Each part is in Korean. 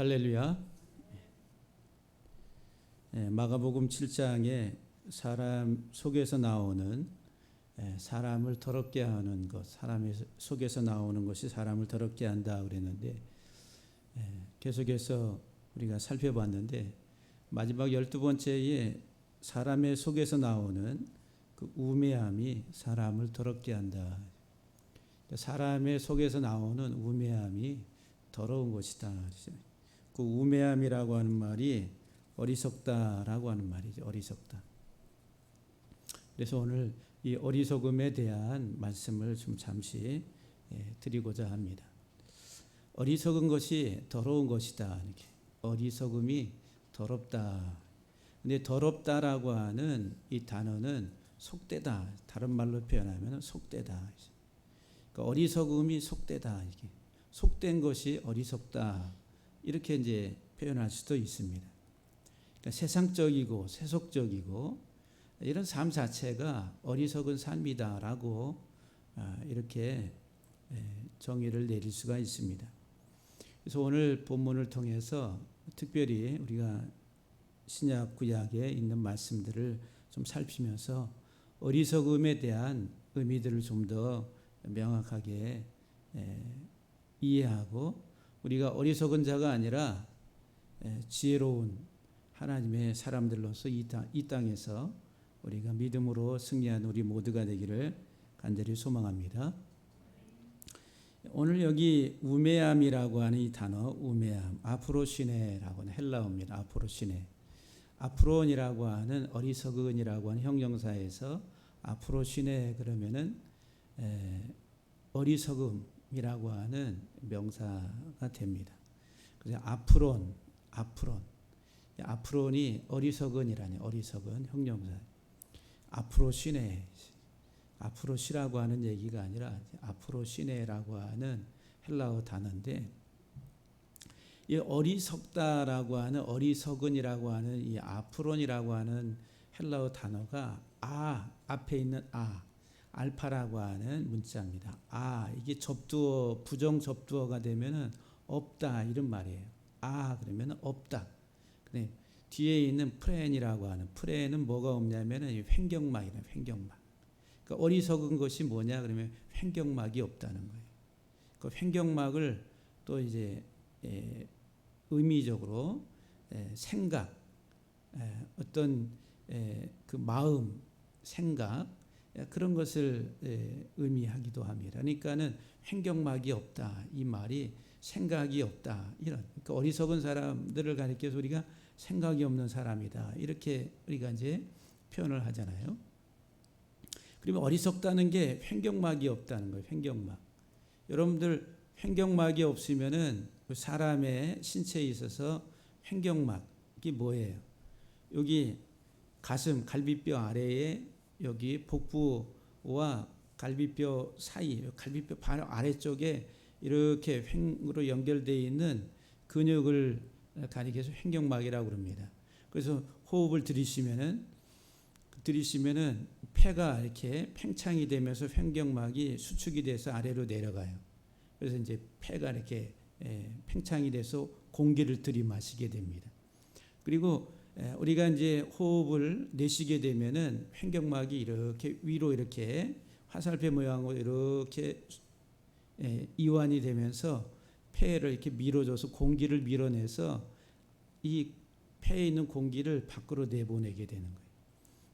할렐루야. 마가복음 7장에 사람 속에서 나오는 사람을 더럽게 하는 것, 사람 속에서 나오는 것이 사람을 더럽게 한다 그랬는데 계속해서 우리가 살펴봤는데 마지막 12번째에 사람의 속에서 나오는 그 우매함이 사람을 더럽게 한다. 사람의 속에서 나오는 우매함이 더러운 것이다. 그 우매함이라고 하는 말이 어리석다라고 하는 말이죠. 어리석다. 그래서 오늘 이 어리석음에 대한 말씀을 좀 잠시 드리고자 합니다. 어리석은 것이 더러운 것이다. 이렇게. 어리석음이 더럽다. 근데 더럽다라고 하는 이 단어는 속되다. 다른 말로 표현하면 속되다. 그러니까 어리석음이 속되다. 이게 속된 것이 어리석다. 이렇게 이제 표현할 수도 있습니다. 그러니까 세상적이고 세속적이고 이런 삶 자체가 어리석은 삶이다라고 이렇게 정의를 내릴 수가 있습니다. 그래서 오늘 본문을 통해서 특별히 우리가 신약 구약에 있는 말씀들을 좀 살피면서 어리석음에 대한 의미들을 좀 더 명확하게 이해하고 우리가 어리석은 자가 아니라 지혜로운 하나님의 사람들로서 이 땅에서 우리가 믿음으로 승리한 우리 모두가 되기를 간절히 소망합니다. 오늘 여기 우매함이라고 하는 이 단어 우매함, 아프로시네라고 하는 헬라어입니다. 아프로시네. 아프론이라고 하는 어리석은이라고 하는 형용사에서 아프로시네 그러면은 어리석음이라고 하는 명사가 됩니다. 그래서 아프론이 어리석은이라니 어리석은 형용사. 아프로시네. 아프로시라고 하는 얘기가 아니라 아프로시네라고 하는 헬라어 단어인데 이 어리석다라고 하는 어리석은이라고 하는 이 아프론이라고 하는 헬라어 단어가 앞에 있는 알파라고 하는 문자입니다. 이게 접두어 부정 접두어가 되면은 없다 이런 말이에요. 그러면 없다. 근데 뒤에 있는 프렌이라고 하는 프렌은 뭐가 없냐면은 횡격막이에요. 횡격막. 그러니까 어리석은 것이 뭐냐 그러면 횡격막이 없다는 거예요. 그 횡격막을 또 이제 의미적으로 생각, 어떤 그 마음, 생각 그런 것을 의미하기도 합니다. 그러니까는 횡격막이 없다 이 말이 생각이 없다 이런 그러니까 어리석은 사람들을 가리켜서 우리가 생각이 없는 사람이다 이렇게 우리가 이제 표현을 하잖아요. 그러면 어리석다는 게 횡격막이 없다는 거예요. 횡격막. 여러분들 횡격막이 없으면은 사람의 신체에 있어서 횡격막이 뭐예요? 여기 가슴 갈비뼈 아래에 여기 복부와 갈비뼈 사이, 갈비뼈 바로 아래쪽에 이렇게 횡으로 연결되어 있는 근육을 가리켜서 횡격막이라고 그럽니다. 그래서 호흡을 들이쉬면은 폐가 이렇게 팽창이 되면서 횡격막이 수축이 돼서 아래로 내려가요. 그래서 이제 폐가 이렇게 팽창이 돼서 공기를 들이마시게 됩니다. 그리고 우리가 이제 호흡을 내쉬게 되면은 횡격막이 이렇게 위로 이렇게 화살표 모양으로 이렇게 이완이 되면서 폐를 이렇게 밀어줘서 공기를 밀어내서 이 폐에 있는 공기를 밖으로 내보내게 되는 거예요.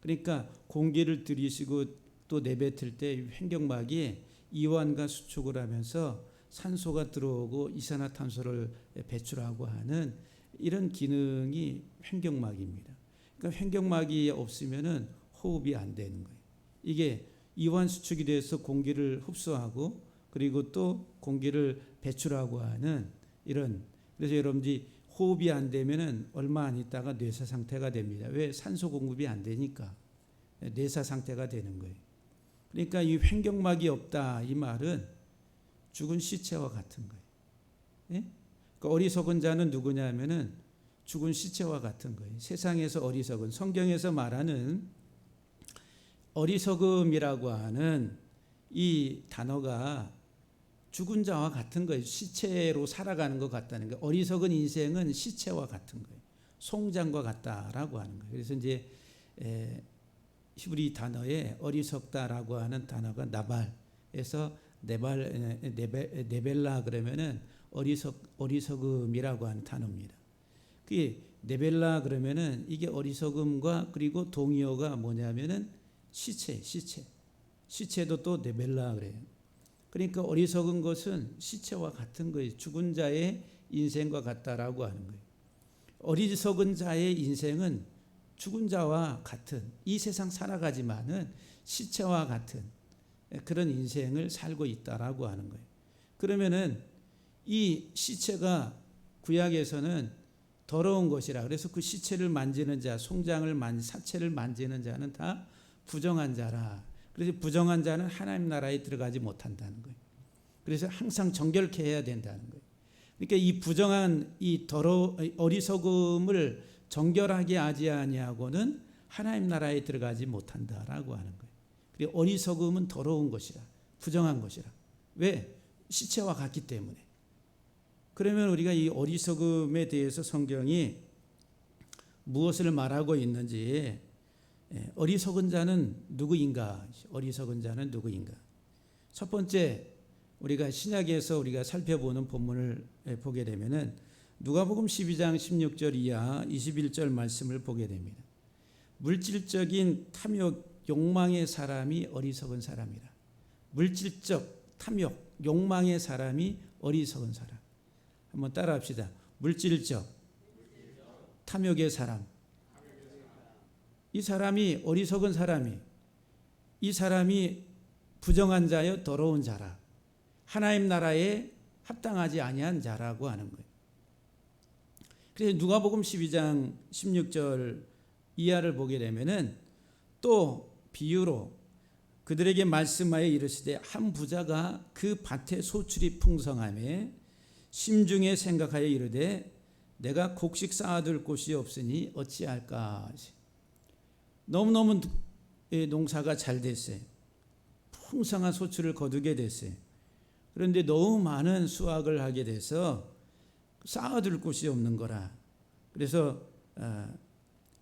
그러니까 공기를 들이쉬고 또 내뱉을 때 횡격막이 이완과 수축을 하면서 산소가 들어오고 이산화탄소를 배출하고 하는 이런 기능이 횡격막입니다. 그러니까 횡격막이 없으면은 호흡이 안 되는 거예요. 이게 이완 수축이 돼서 공기를 흡수하고 그리고 또 공기를 배출하고 하는 이런 그래서 여러분들이 호흡이 안 되면은 얼마 안 있다가 뇌사 상태가 됩니다. 왜? 산소 공급이 안 되니까 뇌사 상태가 되는 거예요. 그러니까 이 횡격막이 없다 이 말은 죽은 시체와 같은 거예요. 예? 그러니까 어리석은 자는 누구냐면은 죽은 시체와 같은 거예요. 세상에서 어리석은 성경에서 말하는 어리석음이라고 하는 이 단어가 죽은 자와 같은 거예요. 시체로 살아가는 것 같다는 거예요. 어리석은 인생은 시체와 같은 거예요. 송장과 같다라고 하는 거예요. 그래서 이제 히브리 단어에 어리석다라고 하는 단어가 나발에서 네벨라 그러면은 어리석음이라고 하는 단어입니다. 그 네벨라 그러면은 이게 어리석음과 그리고 동의어가 뭐냐면은 시체도 또 네벨라 그래요. 그러니까 어리석은 것은 시체와 같은 거예요. 죽은 자의 인생과 같다라고 하는 거예요. 어리석은 자의 인생은 죽은 자와 같은 이 세상 살아가지만은 시체와 같은 그런 인생을 살고 있다라고 하는 거예요. 그러면은 이 시체가 구약에서는 더러운 것이라 그래서 그 시체를 만지는 자, 사체를 만지는 자는 다 부정한 자라. 그래서 부정한 자는 하나님 나라에 들어가지 못한다는 거예요. 그래서 항상 정결케 해야 된다는 거예요. 그러니까 이 부정한 이 어리석음을 정결하게 하지 아니하고는 하나님 나라에 들어가지 못한다라고 하는 거예요. 그리고 어리석음은 더러운 것이라, 부정한 것이라. 왜? 시체와 같기 때문에. 그러면 우리가 이 어리석음에 대해서 성경이 무엇을 말하고 있는지, 어리석은 자는 누구인가? 어리석은 자는 누구인가? 첫 번째 우리가 신약에서 우리가 살펴보는 본문을 보게 되면은 누가복음 12장 16절 이하 21절 말씀을 보게 됩니다. 물질적인 탐욕, 욕망의 사람이 어리석은 사람이라. 물질적 탐욕, 욕망의 사람이 어리석은 사람. 한번 따라합시다. 물질적 탐욕의 사람. 이 사람이 어리석은 사람이, 이 사람이 부정한 자여 더러운 자라. 하나님 나라에 합당하지 아니한 자라고 하는 거예요. 그래서 누가복음 12장 16절 이하를 보게 되면은 또 비유로 그들에게 말씀하여 이르시되 한 부자가 그 밭에 소출이 풍성하매 심중에 생각하여 이르되 내가 곡식 쌓아둘 곳이 없으니 어찌할까. 너무너무 농사가 잘 됐어요. 풍성한 소출을 거두게 됐어요. 그런데 너무 많은 수확을 하게 돼서 쌓아둘 곳이 없는 거라. 그래서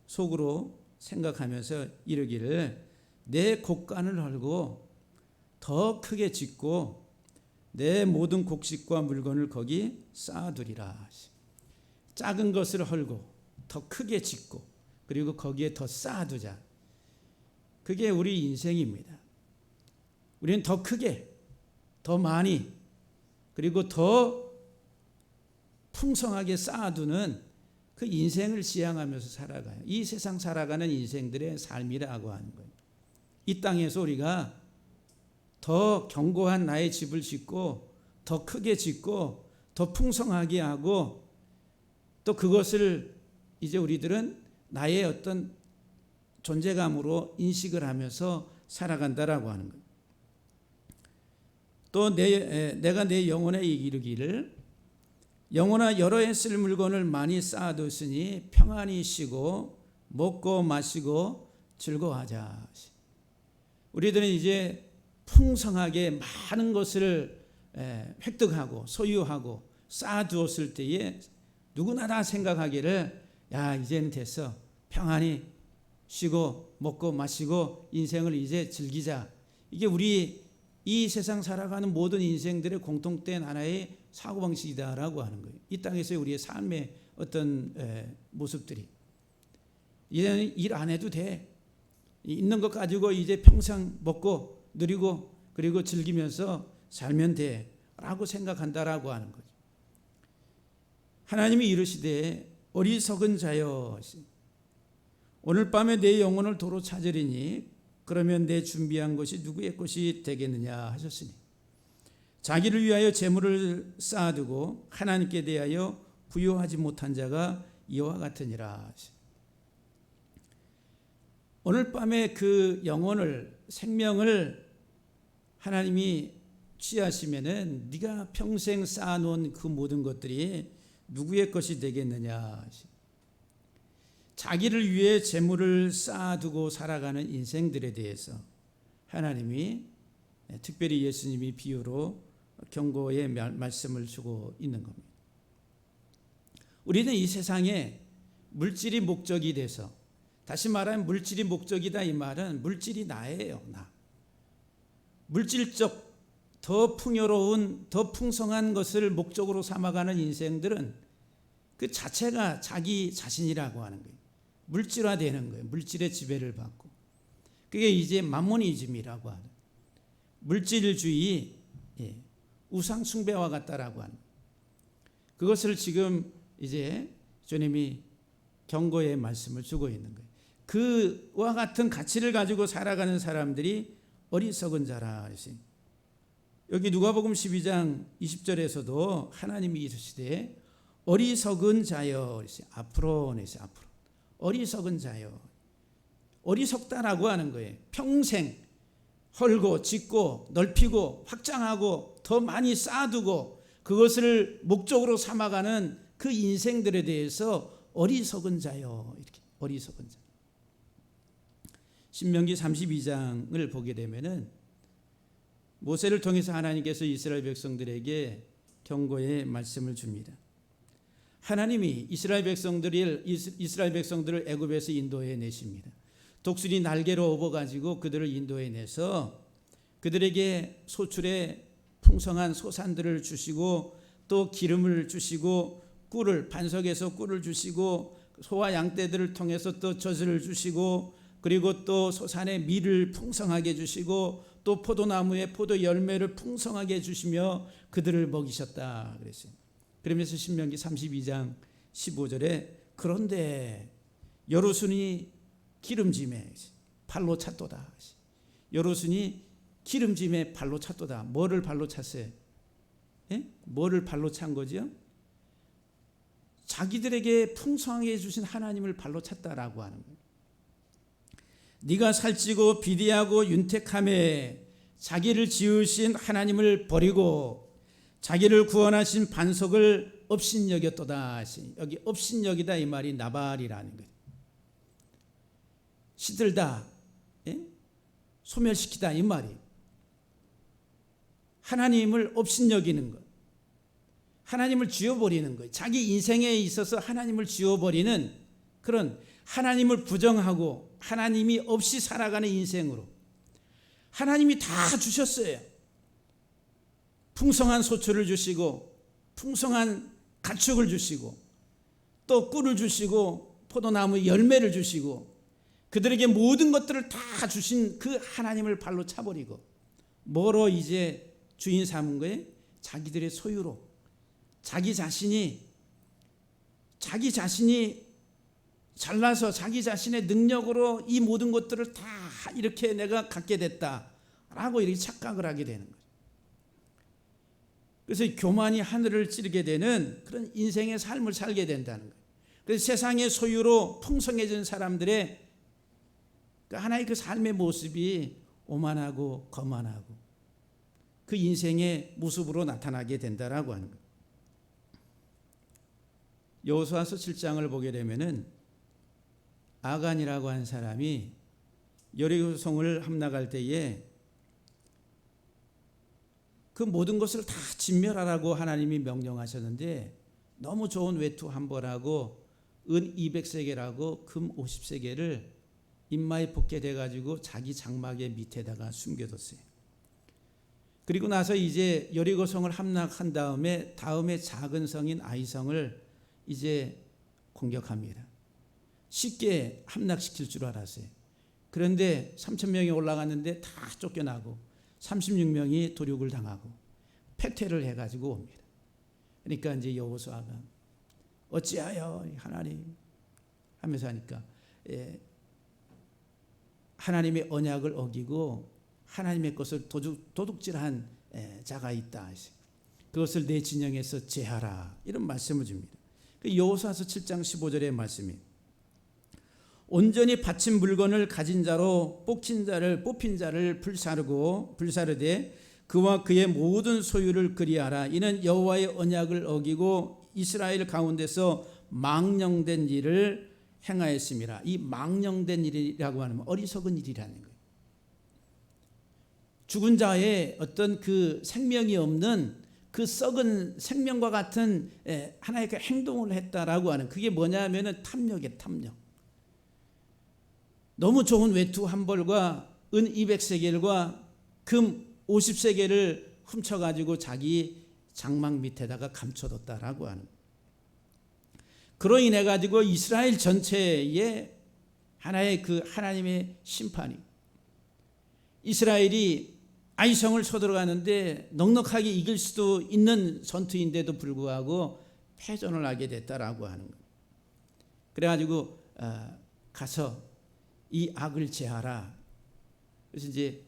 속으로 생각하면서 이르기를 내 곡간을 헐고 더 크게 짓고 내 모든 곡식과 물건을 거기 쌓아두리라. 작은 것을 헐고 더 크게 짓고 그리고 거기에 더 쌓아두자. 그게 우리 인생입니다. 우리는 더 크게, 더 많이, 그리고 더 풍성하게 쌓아두는 그 인생을 지향하면서 살아가요. 이 세상 살아가는 인생들의 삶이라고 하는 거예요. 이 땅에서 우리가 더 견고한 나의 집을 짓고 더 크게 짓고 더 풍성하게 하고 또 그것을 이제 우리들은 나의 어떤 존재감으로 인식을 하면서 살아간다라고 하는 거예요. 또 내가 내 영혼에 이르기를 영혼아 여러 해 쓸 물건을 많이 쌓아뒀으니 평안히 쉬고 먹고 마시고 즐거워하자. 우리들은 이제 풍성하게 많은 것을 획득하고 소유하고 쌓아두었을 때에 누구나 다 생각하기를 야 이제는 됐어. 평안히 쉬고 먹고 마시고 인생을 이제 즐기자. 이게 우리 이 세상 살아가는 모든 인생들의 공통된 하나의 사고방식이다라고 하는 거예요. 이 땅에서의 우리의 삶의 어떤 모습들이 이제는 일 안 해도 돼. 있는 것 가지고 이제 평생 먹고 누리고 그리고 즐기면서 살면 돼 라고 생각한다라고 하는 거죠. 하나님이 이르시되 어리석은 자여 오늘 밤에 내 영혼을 도로 찾으리니 그러면 내 준비한 것이 누구의 것이 되겠느냐 하셨으니 자기를 위하여 재물을 쌓아두고 하나님께 대하여 부요하지 못한 자가 이와 같으니라. 오늘 밤에 그 영혼을 생명을 하나님이 취하시면은 네가 평생 쌓아놓은 그 모든 것들이 누구의 것이 되겠느냐. 자기를 위해 재물을 쌓아두고 살아가는 인생들에 대해서 하나님이 특별히 예수님이 비유로 경고의 말씀을 주고 있는 겁니다. 우리는 이 세상에 물질이 목적이 돼서, 다시 말하면 물질이 목적이다 이 말은 물질이 나예요. 나. 물질적 더 풍요로운 더 풍성한 것을 목적으로 삼아가는 인생들은 그 자체가 자기 자신이라고 하는 거예요. 물질화되는 거예요. 물질의 지배를 받고. 그게 이제 마모니즘이라고 하는 물질주의, 우상 숭배와 같다라고 하는 그것을 지금 이제 주님이 경고의 말씀을 주고 있는 거예요. 그와 같은 가치를 가지고 살아가는 사람들이 어리석은 자라 했어요. 여기 누가복음 12장 20절에서도 하나님이 이르시되 어리석은 자여, 앞으로 내세 앞으로 어리석은 자여, 어리석다라고 하는 거예요. 평생 헐고 짓고 넓히고 확장하고 더 많이 쌓아두고 그것을 목적으로 삼아가는 그 인생들에 대해서 어리석은 자여, 이렇게 어리석은 자. 신명기 32장을 보게 되면은 모세를 통해서 하나님께서 이스라엘 백성들에게 경고의 말씀을 줍니다. 하나님이 이스라엘 백성들을 애굽에서 인도해 내십니다. 독수리 날개로 업어가지고 그들을 인도해 내서 그들에게 소출의 풍성한 소산들을 주시고 또 기름을 주시고 꿀을, 반석에서 꿀을 주시고 소와 양떼들을 통해서 또 젖을 주시고 그리고 또 소산의 밀을 풍성하게 주시고 또 포도나무에 포도 열매를 풍성하게 주시며 그들을 먹이셨다 그랬어요. 그러면서 신명기 32장 15절에 그런데 여로순이 기름짐에 발로 찼도다. 여로순이 기름짐에 발로 찼도다. 뭐를 발로 찼어요? 뭐를 발로 찬 거죠? 자기들에게 풍성하게 해주신 하나님을 발로 찼다라고 하는 거예요. 네가 살찌고 비대하고 윤택함에 자기를 지으신 하나님을 버리고 자기를 구원하신 반석을 업신여겼도다. 여기 업신여기다 이 말이 나발이라는 거예요. 시들다, 소멸시키다 이 말이. 하나님을 업신여기는 것, 하나님을 지워버리는 것, 자기 인생에 있어서 하나님을 지워버리는 그런 하나님을 부정하고 하나님이 없이 살아가는 인생으로. 하나님이 다 주셨어요. 풍성한 소출을 주시고 풍성한 가축을 주시고 또 꿀을 주시고 포도나무 열매를 주시고 그들에게 모든 것들을 다 주신 그 하나님을 발로 차버리고 뭐로 이제 주인 삼은 거예요? 자기들의 소유로 자기 자신이 잘나서 자기 자신의 능력으로 이 모든 것들을 다 이렇게 내가 갖게 됐다라고 이렇게 착각을 하게 되는 거예요. 그래서 교만이 하늘을 찌르게 되는 그런 인생의 삶을 살게 된다는 거예요. 그래서 세상의 소유로 풍성해진 사람들의 하나의 그 삶의 모습이 오만하고 거만하고 그 인생의 모습으로 나타나게 된다라고 하는 거예요. 여호수아서 7장을 보게 되면은 아간이라고 한 사람이 여리고성을 함락할 때에 그 모든 것을 다 진멸하라고 하나님이 명령하셨는데 너무 좋은 외투 한 벌하고 은 200세겔하고 금 50세겔을 인마에 벗게 돼가지고 자기 장막의 밑에다가 숨겨뒀어요. 그리고 나서 이제 여리고성을 함락한 다음에 작은 성인 아이성을 이제 공격합니다. 쉽게 함락시킬 줄 알았어요. 그런데 3,000명이 올라갔는데 다 쫓겨나고 36명이 도륙을 당하고 패퇴를 해가지고 옵니다. 그러니까 이제 여호수아가 어찌하여 하나님 하면서 하니까 하나님의 언약을 어기고 하나님의 것을 도둑질한 자가 있다. 그것을 내 진영에서 제하라. 이런 말씀을 줍니다. 여호수아서 7장 15절의 말씀이 온전히 바친 물건을 가진 자로 뽑힌 자를 불사르되 그와 그의 모든 소유를 그리하라. 이는 여호와의 언약을 어기고 이스라엘 가운데서 망령된 일을 행하였습니다. 이 망령된 일이라고 하면 어리석은 일이라는 거예요. 죽은 자의 어떤 그 생명이 없는 그 썩은 생명과 같은 하나의 그 행동을 했다라고 하는, 그게 뭐냐면은 탐욕이에요. 탐욕. 너무 좋은 외투 한 벌과 은 200세겔과 금 50세겔을 훔쳐가지고 자기 장막 밑에다가 감춰뒀다라고 하는. 그로 인해 가지고 이스라엘 전체에 하나의 그 하나님의 심판이, 이스라엘이 아이성을 쳐들어가는데 넉넉하게 이길 수도 있는 전투인데도 불구하고 패전을 하게 됐다라고 하는 거예요. 그래가지고 가서 이 악을 제하라. 그래서 이제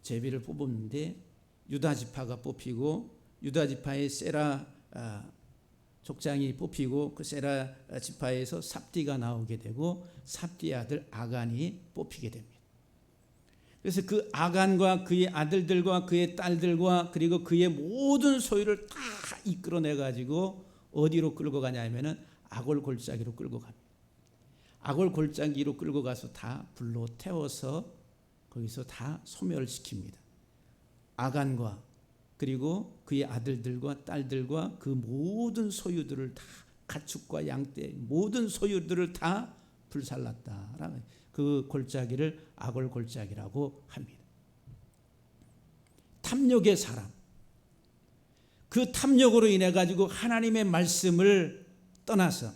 제비를 뽑았는데 유다 지파가 뽑히고, 유다 지파의 세라 족장이 뽑히고, 그 세라 지파에서 삽디가 나오게 되고 삽디의 아들 아간이 뽑히게 됩니다. 그래서 그 아간과 그의 아들들과 그의 딸들과 그리고 그의 모든 소유를 다 이끌어내 가지고 어디로 끌고 가냐면은 아골 골짜기로 끌고 갑니다. 아골 골짜기로 끌고 가서 다 불로 태워서 거기서 다 소멸시킵니다. 아간과 그리고 그의 아들들과 딸들과 그 모든 소유들을 다, 가축과 양떼 모든 소유들을 다 불살랐다. 그 골짜기를 아골 골짜기라고 합니다. 탐욕의 사람, 그 탐욕으로 인해 가지고 하나님의 말씀을 떠나서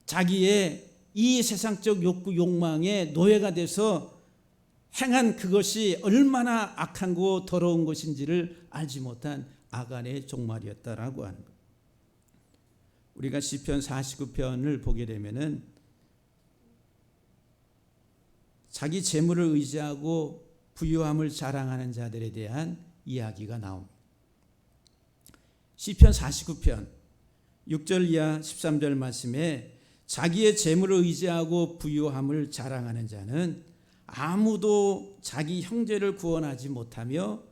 자기의 이 세상적 욕구 욕망의 노예가 돼서 행한 그것이 얼마나 악하고 더러운 것인지를 알지 못한 아간의 종말이었다라고 하는 것. 우리가 시편 49편을 보게 되면은 자기 재물을 의지하고 부유함을 자랑하는 자들에 대한 이야기가 나옵니다. 시편 49편 6절 이하 13절 말씀에 자기의 재물을 의지하고 부유함을 자랑하는 자는 아무도 자기 형제를 구원하지 못하며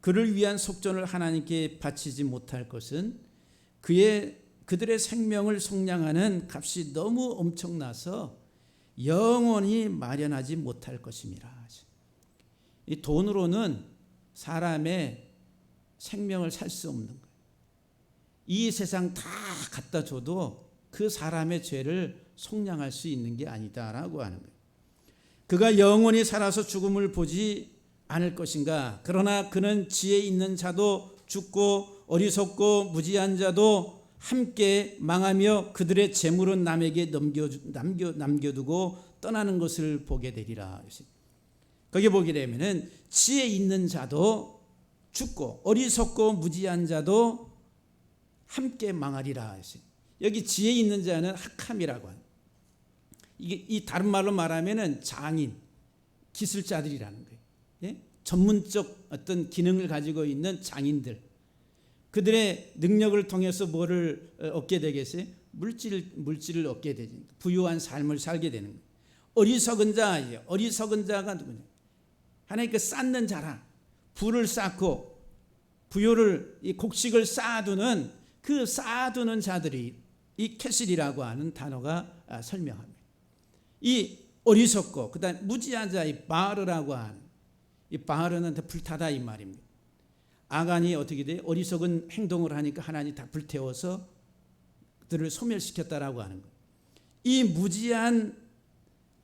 그를 위한 속전을 하나님께 바치지 못할 것은 그들의 생명을 속량하는 값이 너무 엄청나서 영원히 마련하지 못할 것임이라. 이 돈으로는 사람의 생명을 살 수 없는 거예요. 이 세상 다 갖다 줘도 그 사람의 죄를 속량할 수 있는 게 아니다라고 하는 거예요. 그가 영원히 살아서 죽음을 보지 않을 것인가? 그러나 그는 지혜 있는 자도 죽고 어리석고 무지한 자도 함께 망하며 그들의 재물은 남에게 남겨두고 떠나는 것을 보게 되리라. 거기 보게 되면은 지혜 있는 자도 죽고 어리석고 무지한 자도 함께 망하리라. 여기 지혜 있는 자는 학함이라고 합니다. 이게 이 다른 말로 말하면은 장인, 기술자들이라는 거예요. 예? 전문적 어떤 기능을 가지고 있는 장인들, 그들의 능력을 통해서 뭐를 얻게 되겠어요? 물질을 얻게 되죠. 부유한 삶을 살게 되는 거예요. 어리석은 자예요. 어리석은 자가 누구냐? 하나님께 쌓는 자라. 부를 쌓고 부요를, 이 곡식을 쌓아두는 그 쌓아두는 자들이 이 캐실이라고 하는 단어가 설명합니다. 이 어리석고 그다음 무지한 자의 바르라고 하는, 이 바르는 불타다 이 말입니다. 아간이 어떻게 돼? 어리석은 행동을 하니까 하나님이 다 불태워서 그들을 소멸시켰다라고 하는 것. 이 무지한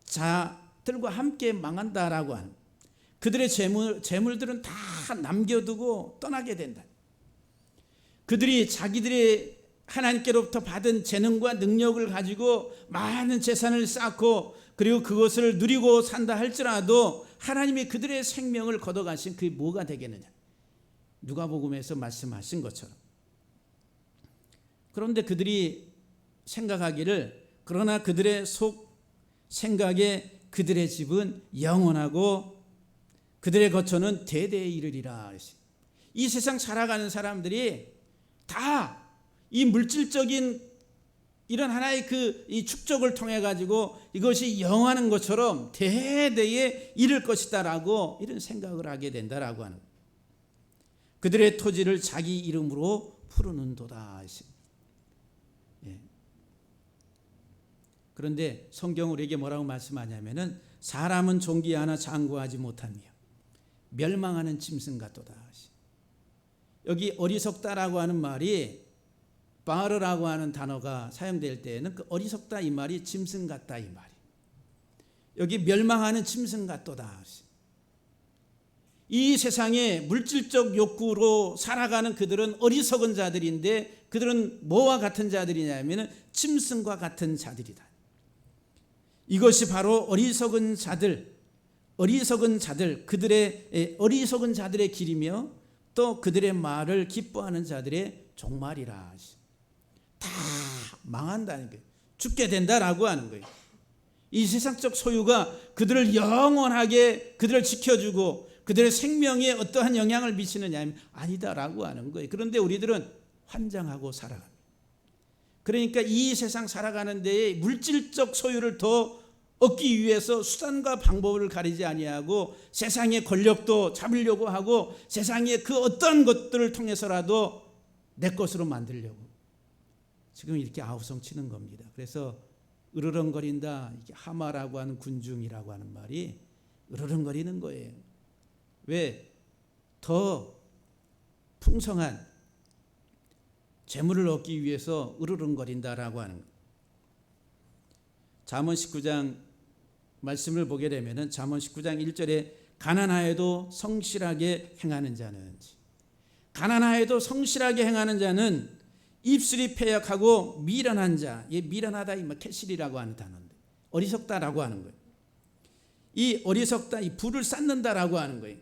자들과 함께 망한다라고 하는 것. 그들의 재물들은 다 남겨두고 떠나게 된다. 그들이 자기들의 하나님께로부터 받은 재능과 능력을 가지고 많은 재산을 쌓고 그리고 그것을 누리고 산다 할지라도 하나님이 그들의 생명을 걷어가신 그게 뭐가 되겠느냐? 누가복음에서 말씀하신 것처럼. 그런데 그들이 생각하기를, 그러나 그들의 속 생각에 그들의 집은 영원하고 그들의 거처는 대대에 이르리라. 이 세상 살아가는 사람들이 다 이 물질적인 이런 하나의 이 축적을 통해 가지고 이것이 영원한 것처럼 대대에 이를 것이다라고 이런 생각을 하게 된다라고 하는. 그들의 토지를 자기 이름으로 부르는도다. 예. 그런데 성경 우리에게 뭐라고 말씀하냐면은 사람은 존귀하나 장구하지 못하며 멸망하는 짐승 같도다. 여기 어리석다라고 하는 말이 바르라고 하는 단어가 사용될 때에는 그 어리석다 이 말이 짐승 같다 이 말이. 여기 멸망하는 짐승 같도다. 이 세상에 물질적 욕구로 살아가는 그들은 어리석은 자들인데 그들은 뭐와 같은 자들이냐면 짐승과 같은 자들이다. 이것이 바로 어리석은 자들, 그들의 어리석은 자들의 길이며 또 그들의 말을 기뻐하는 자들의 종말이라. 다 망한다는 거예요. 죽게 된다라고 하는 거예요. 이 세상적 소유가 그들을 영원하게 그들을 지켜주고 그들의 생명에 어떠한 영향을 미치느냐 하면 아니다라고 하는 거예요. 그런데 우리들은 환장하고 살아갑니다. 그러니까 이 세상 살아가는 데에 물질적 소유를 더 얻기 위해서 수단과 방법을 가리지 아니하고 세상의 권력도 잡으려고 하고 세상의 그 어떤 것들을 통해서라도 내 것으로 만들려고 지금 이렇게 아우성 치는 겁니다. 그래서 으르렁거린다, 이게 하마라고 하는 군중이라고 하는 말이 으르렁거리는 거예요. 왜? 더 풍성한 재물을 얻기 위해서 으르렁거린다라고 하는 거예요. 잠언 19장 말씀을 보게 되면은 잠언 19장 1절에 가난하여도 성실하게 행하는 자는, 가난하여도 성실하게 행하는 자는 입술이 패역하고 미련한 자, 이 미련하다 이 캐실이라고 하는 단어인데 어리석다라고 하는 거예요. 이 어리석다, 이 불을 쌓는다라고 하는 거예요.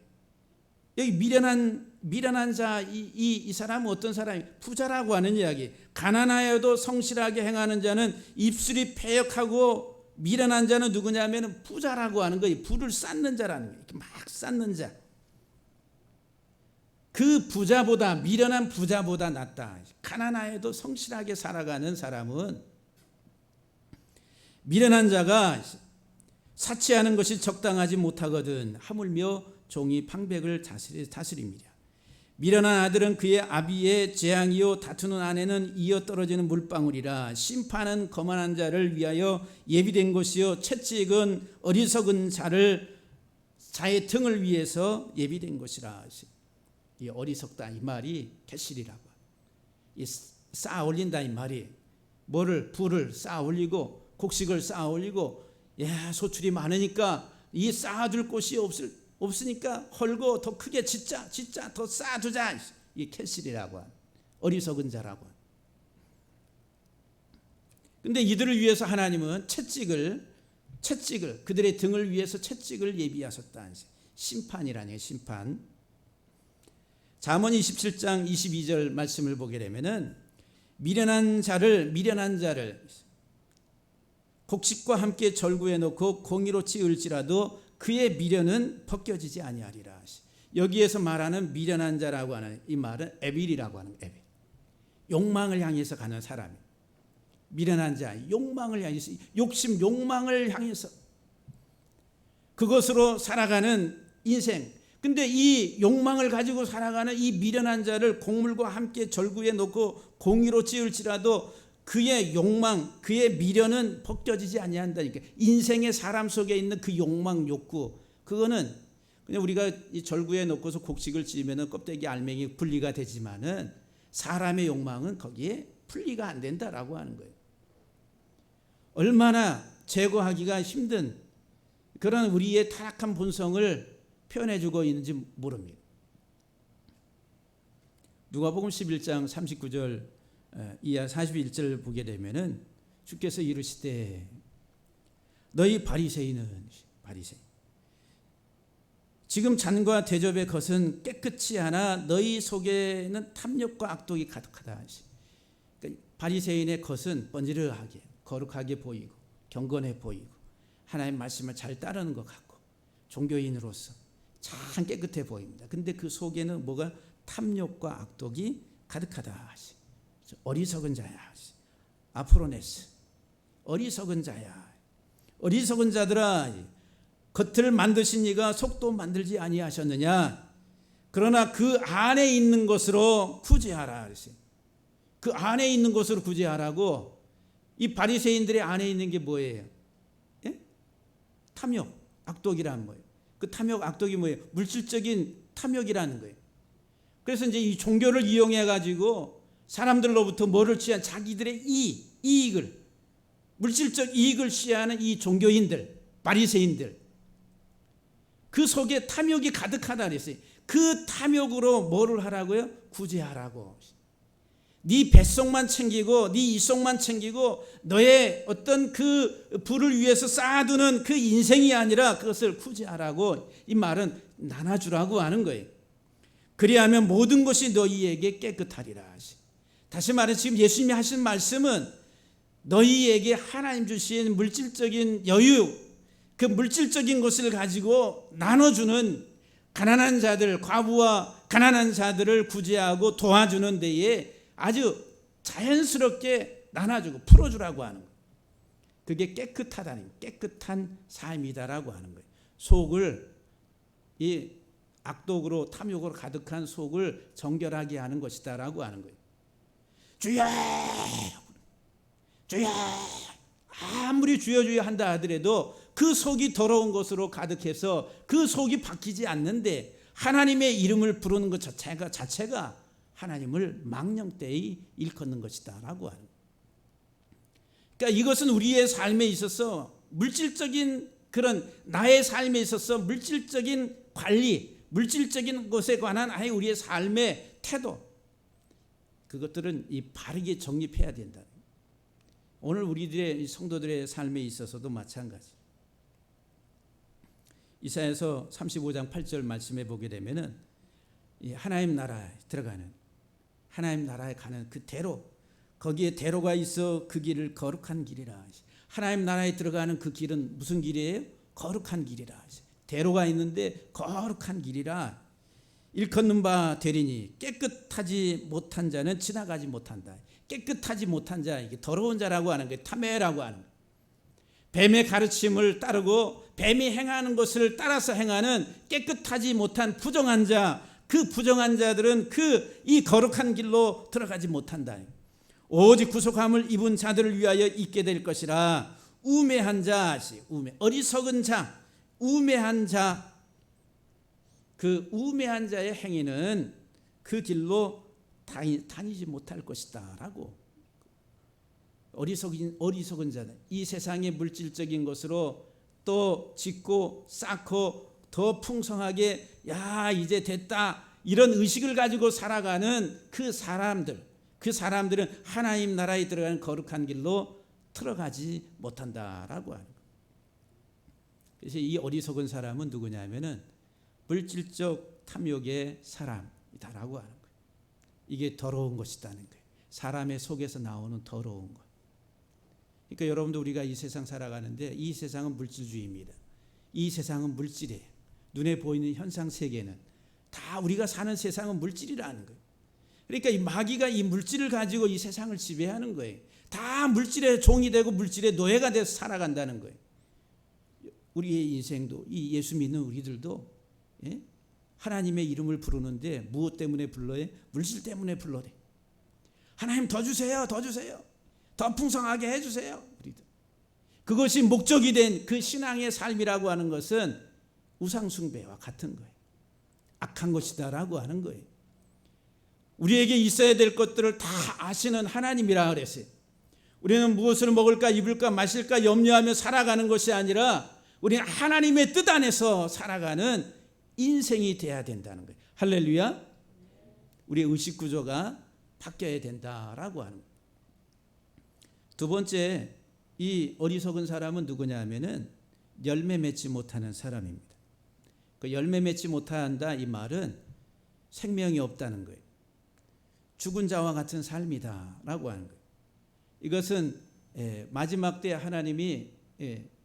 여기 미련한 자, 이 사람은 어떤 사람이 부자라고 하는 이야기. 가난하여도 성실하게 행하는 자는 입술이 패역하고 미련한 자는 누구냐면 부자라고 하는 거예요. 불을 쌓는 자라는 거예요. 막 쌓는 자. 그 부자보다, 미련한 부자보다 낫다. 가난하여도 성실하게 살아가는 사람은, 미련한 자가 사치하는 것이 적당하지 못하거든 하물며 종이 방백을 다스립니다. 미련한 아들은 그의 아비의 재앙이요 다투는 아내는 이어 떨어지는 물방울이라. 심판은 거만한 자를 위하여 예비된 것이요 채찍은 어리석은 자의 등을 위해서 예비된 것이라. 이 어리석다 이 말이 캐실이라고. 이 쌓아 올린다 이 말이 뭐를 불을 쌓아 올리고 곡식을 쌓아 올리고 소출이 많으니까 이 쌓아둘 곳이 없으니까 헐고 더 크게 짓자 더 쌓아두자. 이 캐실이라고 한 어리석은 자라고 한. 근데 이들을 위해서 하나님은 채찍을 그들의 등을 위해서 채찍을 예비하셨다. 심판이라니 심판. 잠언 27장 22절 말씀을 보게 되면은 미련한 자를 곡식과 함께 절구해 놓고 공의로 찌을지라도 그의 미련은 벗겨지지 아니하리라. 여기에서 말하는 미련한 자라고 하는 이 말은 에빌이라고 하는 에빌. 욕망을 향해서 가는 사람이. 미련한 자, 욕망을 향해서, 욕심, 욕망을 향해서 그것으로 살아가는 인생. 근데 이 욕망을 가지고 살아가는 이 미련한 자를 곡물과 함께 절구해 놓고 공의로 찌을지라도 그의 욕망, 그의 미련은 벗겨지지 아니한다니까. 인생의 사람 속에 있는 그 욕망, 욕구, 그거는 그냥 우리가 이 절구에 놓고서 곡식을 찌면은 껍데기 알맹이 분리가 되지만은 사람의 욕망은 거기에 분리가 안 된다라고 하는 거예요. 얼마나 제거하기가 힘든 그런 우리의 타락한 본성을 표현해주고 있는지 모릅니다. 누가복음 11장 39절 이하 41절을 보게 되면은 주께서 이르시되 너희 바리새인은 지금 잔과 대접의 것은 깨끗이 하나 너희 속에는 탐욕과 악독이 가득하다. 그러니까 바리새인의 것은 번지르하게 거룩하게 보이고 경건해 보이고 하나님 말씀을 잘 따르는 것 같고 종교인으로서 참 깨끗해 보입니다. 근데 그 속에는 뭐가 탐욕과 악독이 가득하다. 어리석은 자야. 아프로네스. 어리석은 자야. 어리석은 자들아, 겉을 만드신 이가 속도 만들지 아니하셨느냐. 그러나 그 안에 있는 것으로 구제하라. 그 안에 있는 것으로 구제하라고. 이 바리새인들의 안에 있는 게 뭐예요? 예? 탐욕. 악독이란 뭐예요? 그 탐욕, 악독이 뭐예요? 물질적인 탐욕이라는 거예요. 그래서 이제 이 종교를 이용해 가지고 사람들로부터 뭐를 취한 자기들의 이익을, 물질적 이익을 취하는 이 종교인들, 바리새인들, 그 속에 탐욕이 가득하다 그랬어요. 그 탐욕으로 뭐를 하라고요? 구제하라고. 네 뱃속만 챙기고 네 이속만 챙기고 너의 어떤 그 부를 위해서 쌓아두는 그 인생이 아니라 그것을 구제하라고, 이 말은 나눠주라고 하는 거예요. 그리하면 모든 것이 너희에게 깨끗하리라. 다시 말해 지금 예수님이 하신 말씀은 너희에게 하나님 주신 물질적인 여유, 그 물질적인 것을 가지고 나눠주는 가난한 자들, 과부와 가난한 자들을 구제하고 도와주는 데에 아주 자연스럽게 나눠주고 풀어주라고 하는 거예요. 그게 깨끗하다는, 깨끗한 삶이다라고 하는 거예요. 속을, 이 악독으로 탐욕으로 가득한 속을 정결하게 하는 것이다라고 하는 거예요. 주여 주여, 아무리 주여 주여 한다 하더라도 그 속이 더러운 것으로 가득해서 그 속이 바뀌지 않는데 하나님의 이름을 부르는 것 자체가 하나님을 망령되이 일컫는 것이다라고 하는. 그러니까 이것은 우리의 삶에 있어서 물질적인 그런 나의 삶에 있어서 물질적인 관리, 물질적인 것에 관한 아예 우리의 삶의 태도, 그것들은 이 바르게 정립해야 된다. 오늘 우리들의 성도들의 삶에 있어서도 마찬가지. 이사야서 35장 8절 말씀에 보게 되면은 이 하나님 나라에 들어가는, 하나님 나라에 가는 그 대로, 거기에 대로가 있어 그 길을 거룩한 길이라. 하나님 나라에 들어가는 그 길은 무슨 길이에요? 거룩한 길이라. 대로가 있는데 거룩한 길이라. 일컫는 바 되리니 깨끗하지 못한 자는 지나가지 못한다. 깨끗하지 못한 자, 이게 더러운 자라고 하는 게 탐해라고 하는 거예요. 뱀의 가르침을 따르고 뱀이 행하는 것을 따라서 행하는 깨끗하지 못한 부정한 자, 그 부정한 자들은 이 거룩한 길로 들어가지 못한다. 오직 구속함을 입은 자들을 위하여 있게 될 것이라. 우매한 자, 어리석은 자, 우매한 자, 그 우매한 자의 행위는 그 길로 다니지 못할 것이다 라고. 어리석은 자들, 이 세상의 물질적인 것으로 또 짓고 쌓고 더 풍성하게 이제 됐다 이런 의식을 가지고 살아가는 그 사람들은 하나님 나라에 들어가는 거룩한 길로 들어가지 못한다라고 하는 거예요. 그래서 이 어리석은 사람은 누구냐면은 물질적 탐욕의 사람이다라고 하는 거예요. 이게 더러운 것이다는 거예요. 사람의 속에서 나오는 더러운 것. 그러니까 여러분도 우리가 이 세상 살아가는데 이 세상은 물질주의입니다. 이 세상은 물질이에요. 눈에 보이는 현상 세계는 다 우리가 사는 세상은 물질이라는 거예요. 그러니까 이 마귀가 이 물질을 가지고 이 세상을 지배하는 거예요. 다 물질의 종이 되고 물질의 노예가 돼서 살아간다는 거예요. 우리의 인생도, 이 예수 믿는 우리들도 하나님의 이름을 부르는데 무엇 때문에 불러요? 물질 때문에 불러래. 하나님 더 주세요, 더 주세요, 더 풍성하게 해주세요. 우리들. 그것이 목적이 된 그 신앙의 삶이라고 하는 것은 우상숭배와 같은 거예요. 악한 것이다라고 하는 거예요. 우리에게 있어야 될 것들을 다 아시는 하나님이라 그랬어요. 우리는 무엇을 먹을까 입을까 마실까 염려하며 살아가는 것이 아니라 우리는 하나님의 뜻 안에서 살아가는 인생이 돼야 된다는 거예요. 할렐루야. 우리의 의식 구조가 바뀌어야 된다라고 하는 거예요. 두 번째, 이 어리석은 사람은 누구냐 하면은 열매 맺지 못하는 사람입니다. 그 열매 맺지 못한다 이 말은 생명이 없다는 거예요. 죽은 자와 같은 삶이다라고 하는 거예요. 이것은 마지막 때 하나님이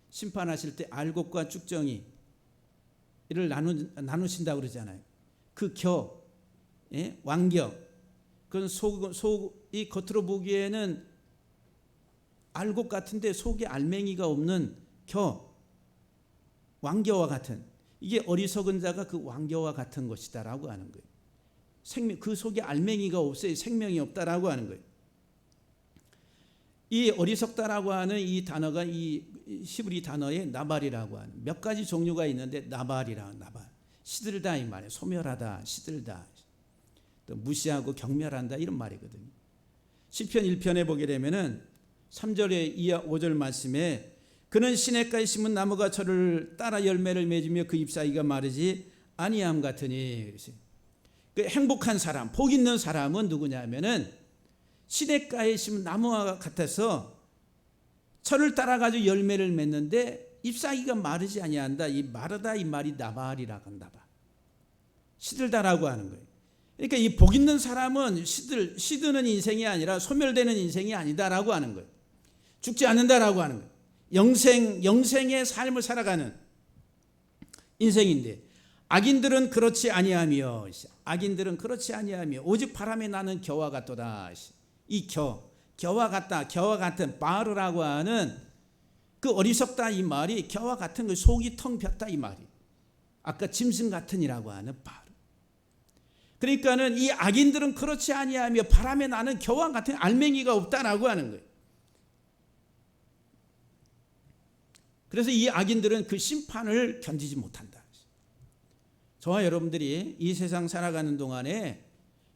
심판하실 때 알곡과 쭉정이를 나누신다고 그러잖아요. 그 왕겨, 그건 속이 겉으로 보기에는 알곡 같은데 속에 알맹이가 없는 왕겨와 같은, 이게 어리석은 자가 그 왕겨와 같은 것이다라고 하는 거예요. 그 속에 알맹이가 없어요. 생명이 없다라고 하는 거예요. 이 어리석다라고 하는 이 단어가 이 히브리 단어의 나발이라고 하는 몇 가지 종류가 있는데 나발이라는 나발. 시들다 이 말이에요. 소멸하다, 시들다. 또 무시하고 경멸한다 이런 말이거든요. 시편 1편에 보게 되면은 3절에 이하 5절 말씀에 그는 시냇가에 심은 나무가 저를 따라 열매를 맺으며 그 잎사귀가 마르지 아니함 같으니. 그 행복한 사람, 복 있는 사람은 누구냐면은 시냇가에 심은 나무와 같아서 철을 따라가지고 열매를 맺는데 잎사귀가 마르지 아니한다. 이 마르다 이 말이 나발이라고 한다. 시들다라고 하는 거예요. 그러니까 이 복 있는 사람은 시드는 인생이 아니라 소멸되는 인생이 아니다라고 하는 거예요. 죽지 않는다라고 하는 거예요. 영생의 삶을 살아가는 인생인데 악인들은 그렇지 아니하며 오직 바람에 나는 겨와 같도다. 이 겨와 같다, 겨와 같은 바르라고 하는 그 어리석다 이 말이 겨와 같은 그 속이 텅 볐다 이 말이. 아까 짐승 같은이라고 하는 바르. 그러니까는 이 악인들은 그렇지 아니하며 바람에 나는 겨와 같은 알맹이가 없다라고 하는 거예요. 그래서 이 악인들은 그 심판을 견디지 못한다. 저와 여러분들이 이 세상 살아가는 동안에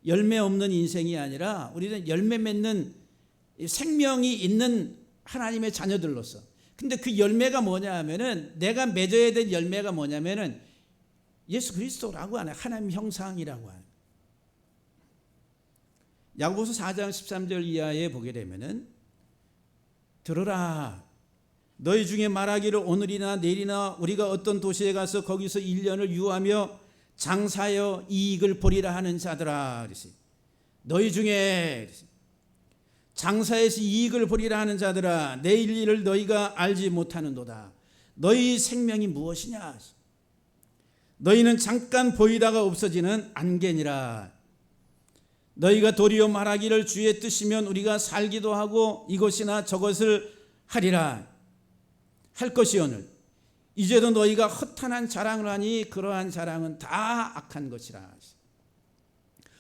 열매 없는 인생이 아니라 우리는 열매 맺는 생명이 있는 하나님의 자녀들로서. 근데 그 열매가 뭐냐 하면은 내가 맺어야 될 열매가 뭐냐면은 예수 그리스도라고 하는 하나님 형상이라고 하는. 야고보서 4장 13절 이하에 보게 되면은 들으라 너희 중에 말하기를 오늘이나 내일이나 우리가 어떤 도시에 가서 거기서 1년을 유하며 장사하여 이익을 보리라 하는 자들아. 너희 중에 장사해서 이익을 보리라 하는 자들아 내일 일을 너희가 알지 못하는도다. 너희 생명이 무엇이냐. 너희는 잠깐 보이다가 없어지는 안개니라. 너희가 도리어 말하기를 주의 뜻이면 우리가 살기도 하고 이것이나 저것을 하리라 할 것이오늘 이제도 너희가 허탄한 자랑을 하니 그러한 자랑은 다 악한 것이라.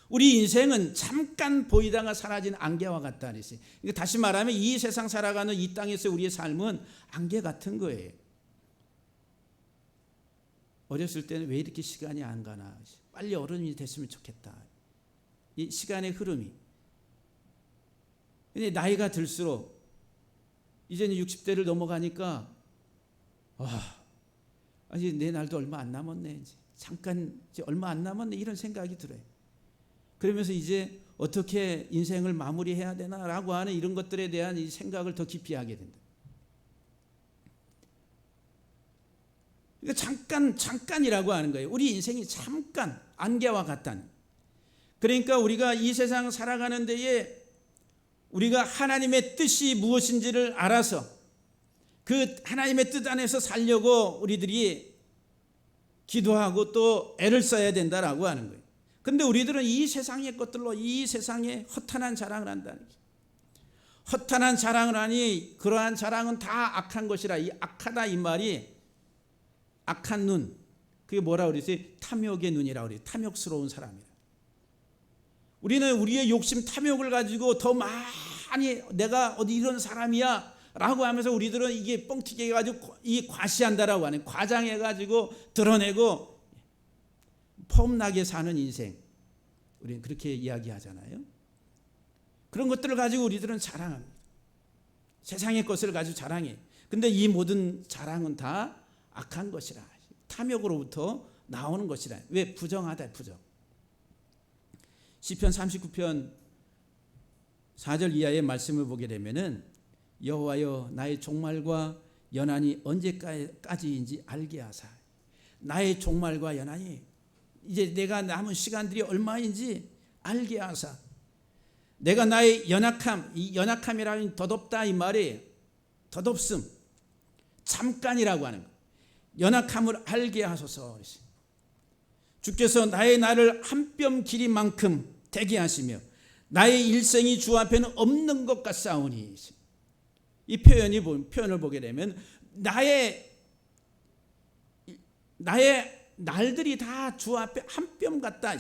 우리 인생은 잠깐 보이다가 사라진 안개와 같다. 그러니까 다시 말하면 이 세상 살아가는 이 땅에서 우리의 삶은 안개 같은 거예요. 어렸을 때는 왜 이렇게 시간이 안 가나. 빨리 어른이 됐으면 좋겠다. 이 시간의 흐름이. 근데 나이가 들수록 이제는 60대를 넘어가니까 아직 내 날도 얼마 안 남았네. 잠깐 이제 얼마 안 남았네 이런 생각이 들어요. 그러면서 이제 어떻게 인생을 마무리해야 되나라고 하는 이런 것들에 대한 이 생각을 더 깊이 하게 된다. 그러니까 잠깐이라고 하는 거예요. 우리 인생이 잠깐 안개와 같다는. 그러니까 우리가 이 세상 살아가는 데에 우리가 하나님의 뜻이 무엇인지를 알아서 그 하나님의 뜻 안에서 살려고 우리들이 기도하고 또 애를 써야 된다라고 하는 거예요. 근데 우리들은 이 세상의 것들로 이 세상에 허탄한 자랑을 한다는 거예요. 허탄한 자랑을 하니 그러한 자랑은 다 악한 것이라. 이 악하다 이 말이 악한 눈. 그게 뭐라고 그랬어요? 탐욕의 눈이라고 그래요. 탐욕스러운 사람이라. 우리는 우리의 욕심 탐욕을 가지고 더 많이 내가 어디 이런 사람이야 라고 하면서 우리들은 이게 뻥튀기 해가지고 이 과시한다라고 하는 과장해가지고 드러내고 폼나게 사는 인생. 우리는 그렇게 이야기하잖아요. 그런 것들을 가지고 우리들은 자랑합니다. 세상의 것을 가지고 자랑해. 근데 이 모든 자랑은 다 악한 것이라. 탐욕으로부터 나오는 것이라. 왜? 부정하다. 부정. 시편 39편 4절 이하의 말씀을 보게 되면은 여호와여 나의 종말과 연한이 언제까지인지 알게 하사. 나의 종말과 연한이 이제 내가 남은 시간들이 얼마인지 알게 하사. 내가 나의 연약함, 이 연약함이라는 덧없다 이 말이 덧없음, 잠깐이라고 하는 거. 연약함을 알게 하소서. 주께서 나의 날을 한 뼘 길이만큼 되게 하시며 나의 일생이 주 앞에는 없는 것 같사오니. 이 표현을 보게 되면 나의 날들이 다 주 앞에 한 뼘 같다.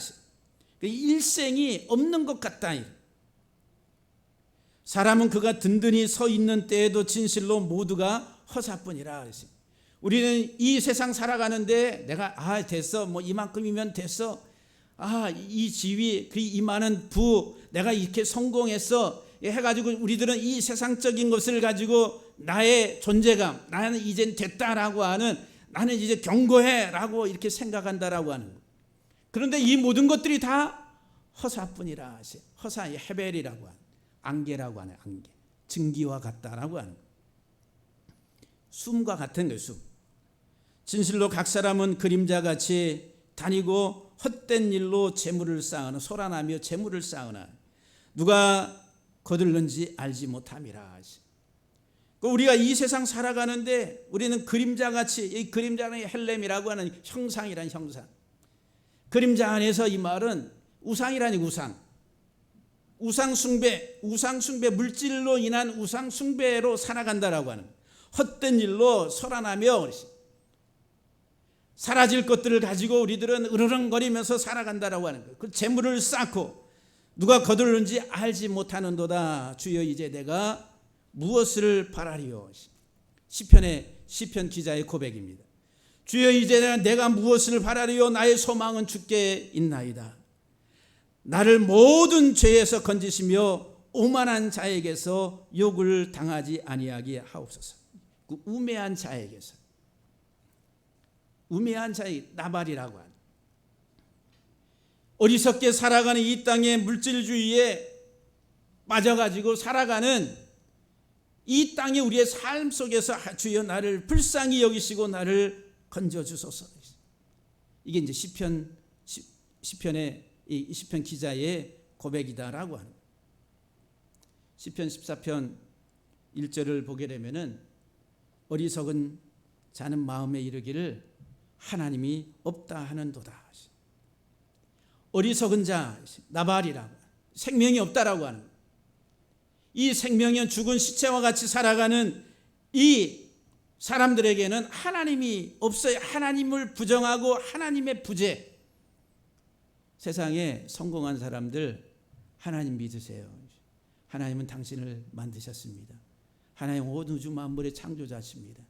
일생이 없는 것 같다. 사람은 그가 든든히 서 있는 때에도 진실로 모두가 허사뿐이라 그랬어요. 우리는 이 세상 살아가는데 내가 됐어, 뭐 이만큼이면 됐어, 이 지위, 이 많은 부, 내가 이렇게 성공했어 해가지고 우리들은 이 세상적인 것을 가지고 나의 존재감, 나는 이젠 됐다라고 하는, 나는 이제 경고해라고 이렇게 생각한다라고 하는 것. 그런데 이 모든 것들이 다 허사뿐이라 하세요. 허사의 헤벨이라고 하는, 안개라고 하는, 안개, 증기와 같다라고 하는 것. 숨과 같은 거예요. 숨. 진실로 각 사람은 그림자같이 다니고 헛된 일로 재물을 쌓으나, 소란하며 재물을 쌓으나 누가 거들는지 알지 못함이라 하시. 우리가 이 세상 살아가는데 우리는 그림자같이, 이 그림자는 헬렘이라고 하는 형상이란 형상. 그림자 안에서 이 말은 우상이라니 우상. 우상 숭배, 물질로 인한 우상 숭배로 살아간다라고 하는, 헛된 일로 소란하며 사라질 것들을 가지고 우리들은 으르렁거리면서 살아간다라고 하는 거예요. 그 재물을 쌓고 누가 거들는지 알지 못하는도다. 주여 이제 내가 무엇을 바라리요. 시편 기자의 고백입니다. 주여 이제 내가 무엇을 바라리요. 나의 소망은 주께 있나이다. 나를 모든 죄에서 건지시며 오만한 자에게서 욕을 당하지 아니하게 하옵소서. 그 우매한 자에게서, 우매한 자의 나발이라고 하는, 어리석게 살아가는 이 땅의 물질주의에 빠져가지고 살아가는 이 땅의 우리의 삶 속에서 주여 나를 불쌍히 여기시고 나를 건져주소서. 이게 이제 시편의 이 시편 기자의 고백이다라고 하는, 시편 14편 1절을 보게 되면은 어리석은 자는 마음에 이르기를 하나님이 없다 하는도다. 어리석은 자, 나발이라고, 생명이 없다라고 하는, 이 생명은 죽은 시체와 같이 살아가는 이 사람들에게는 하나님이 없어요. 하나님을 부정하고 하나님의 부재. 세상에 성공한 사람들 하나님 믿으세요. 하나님은 당신을 만드셨습니다. 하나님 온 우주 만물의 창조자십니다.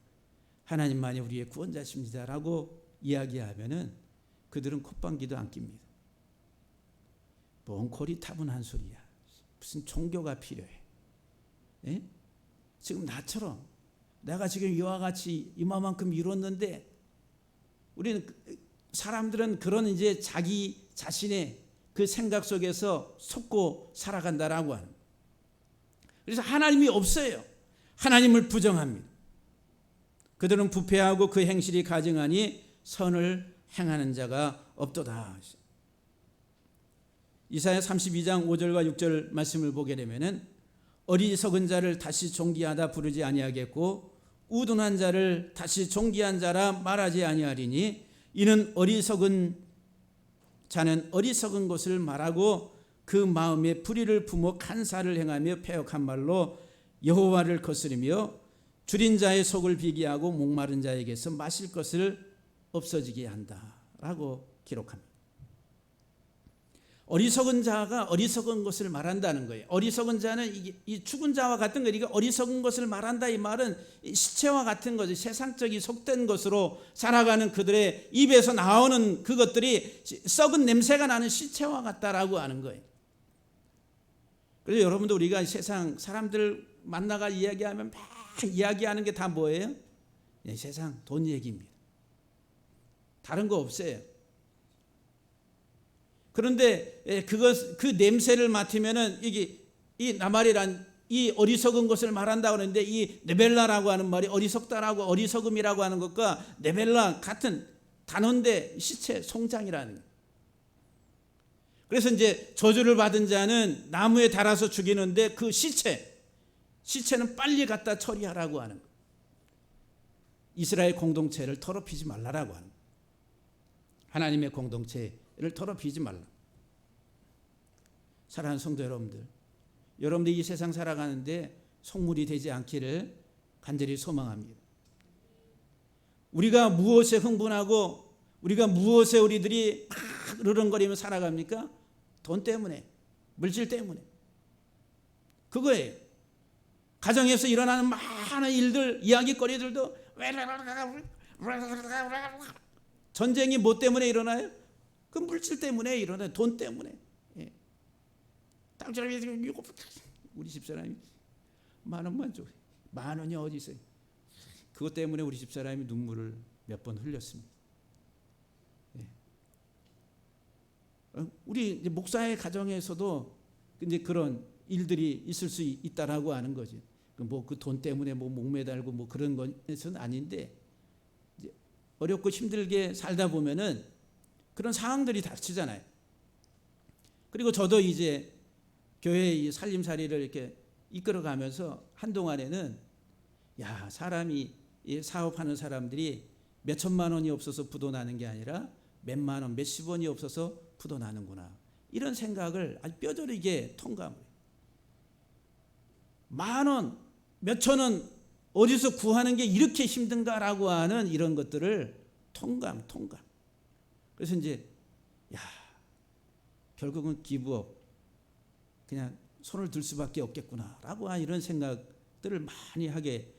하나님만이 우리의 구원자십니다 라고 이야기하면은 그들은 콧방귀도 안 낍니다. 뭔 고리타분한 소리야. 무슨 종교가 필요해. 예? 지금 나처럼 내가 지금 이와 같이 이만큼 이뤘는데, 우리는 사람들은 그런 이제 자기 자신의 그 생각 속에서 속고 살아간다라고 하는. 그래서 하나님이 없어요. 하나님을 부정합니다. 그들은 부패하고 그 행실이 가증하니 선을 행하는 자가 없도다. 이사야 32장 5절과 6절 말씀을 보게 되면은 어리석은 자를 다시 존귀하다 부르지 아니하겠고 우둔한 자를 다시 존귀한 자라 말하지 아니하리니 이는 어리석은 자는 어리석은 것을 말하고 그 마음에 불의를 품어 간사를 행하며 패역한 말로 여호와를 거스르며 줄인 자의 속을 비기하고 목마른 자에게서 마실 것을 없어지게 한다라고 기록합니다. 어리석은 자가 어리석은 것을 말한다는 거예요. 어리석은 자는 이 죽은 자와 같은 거예요. 어리석은 것을 말한다 이 말은 시체와 같은 거죠. 세상적이 속된 것으로 살아가는 그들의 입에서 나오는 그것들이 썩은 냄새가 나는 시체와 같다라고 하는 거예요. 그래서 여러분도 우리가 세상 사람들 만나가 이야기하면 막 이야기하는 게 다 뭐예요? 세상 돈 얘기입니다. 다른 거 없어요. 그런데 그 냄새를 맡으면은 이 나말이란 이 어리석은 것을 말한다고 하는데, 이 네벨라라고 하는 말이 어리석다라고 어리석음이라고 하는 것과 네벨라 같은 단어인데 시체 송장이라는 거예요. 그래서 이제 저주를 받은 자는 나무에 달아서 죽이는데 그 시체는 빨리 갖다 처리하라고 하는 거예요. 이스라엘 공동체를 더럽히지 말라라고 하는 거예요. 하나님의 공동체를 더럽히지 말라. 사랑하는 성도 여러분들 이 세상 살아가는데 속물이 되지 않기를 간절히 소망합니다. 우리가 무엇에 흥분하고 우리가 무엇에 우리들이 으르렁거리며 살아갑니까? 돈 때문에, 물질 때문에. 그거예요. 가정에서 일어나는 많은 일들, 이야기거리들도 전쟁이 뭐 때문에 일어나요? 그 물질 때문에 일어나요. 돈 때문에. 예. 우리 집사람이 10,000원만 줘. 10,000원이 어디 있어요? 그것 때문에 우리 집사람이 눈물을 몇 번 흘렸습니다. 예. 우리 이제 목사의 가정에서도 이제 그런 일들이 있을 수 있다라고 하는 거지. 뭐 그 돈 때문에 뭐 목매달고 뭐 그런 것은 아닌데, 이제 어렵고 힘들게 살다 보면은 그런 상황들이 닥치잖아요. 그리고 저도 이제 교회의 살림살이를 이렇게 이끌어가면서 한동안에는 사람이 사업하는 사람들이 몇 천만 원이 없어서 부도나는 게 아니라 몇만 원, 몇십 원이 없어서 부도나는구나, 이런 생각을 아주 뼈저리게 통감을 해요. 10,000원, 몇천 원 어디서 구하는 게 이렇게 힘든가라고 하는 이런 것들을 통감. 그래서 이제 결국은 기부업, 그냥 손을 들 수밖에 없겠구나라고 하는 이런 생각들을 많이 하게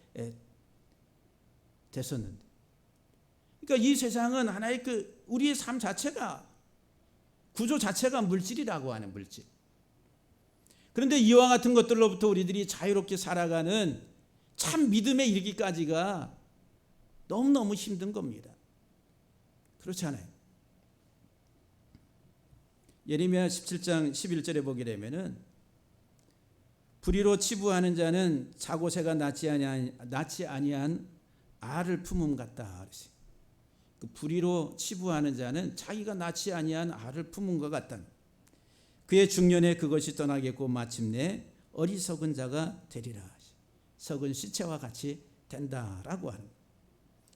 됐었는데, 그러니까 이 세상은 하나의 우리의 삶 자체가, 구조 자체가 물질이라고 하는 물질. 그런데 이와 같은 것들로부터 우리들이 자유롭게 살아가는 참 믿음에 이르기까지가 너무너무 힘든 겁니다. 그렇지 않아요? 예레미야 17장 11절에 보게 되면은 불의로 치부하는 자는 자고새가 낳지 아니한 알을 품음 같다 그랬어요. 그 불의로 치부하는 자는 자기가 낳지 아니한 알을 품은 것 같다. 그의 중년에 그것이 떠나겠고 마침내 어리석은 자가 되리라. 썩은 시체와 같이 된다라고 하는 거예요.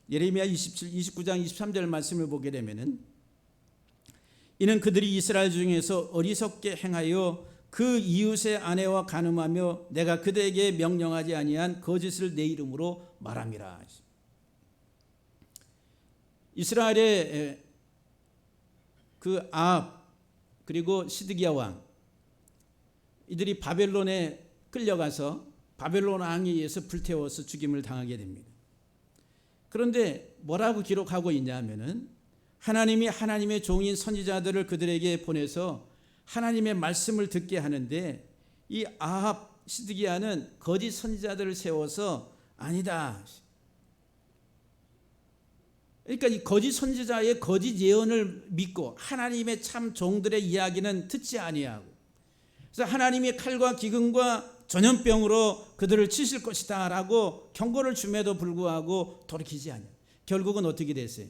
예레미야 29장 23절 말씀을 보게 되면은 이는 그들이 이스라엘 중에서 어리석게 행하여 그 이웃의 아내와 간음하며 내가 그들에게 명령하지 아니한 거짓을 내 이름으로 말함이라. 이스라엘의 그 아합 그리고 시드기야 왕, 이들이 바벨론에 끌려가서 바벨론 왕에 의해서 불태워서 죽임을 당하게 됩니다. 그런데 뭐라고 기록하고 있냐면은 하나님이 하나님의 종인 선지자들을 그들에게 보내서 하나님의 말씀을 듣게 하는데, 이 아합 시드기야는 거짓 선지자들을 세워서 아니다. 그러니까 이 거짓 선지자의 거짓 예언을 믿고 하나님의 참 종들의 이야기는 듣지 아니하고, 그래서 하나님이 칼과 기근과 전염병으로 그들을 치실 것이다 라고 경고를 줌에도 불구하고 돌이키지 않아요. 결국은 어떻게 됐어요?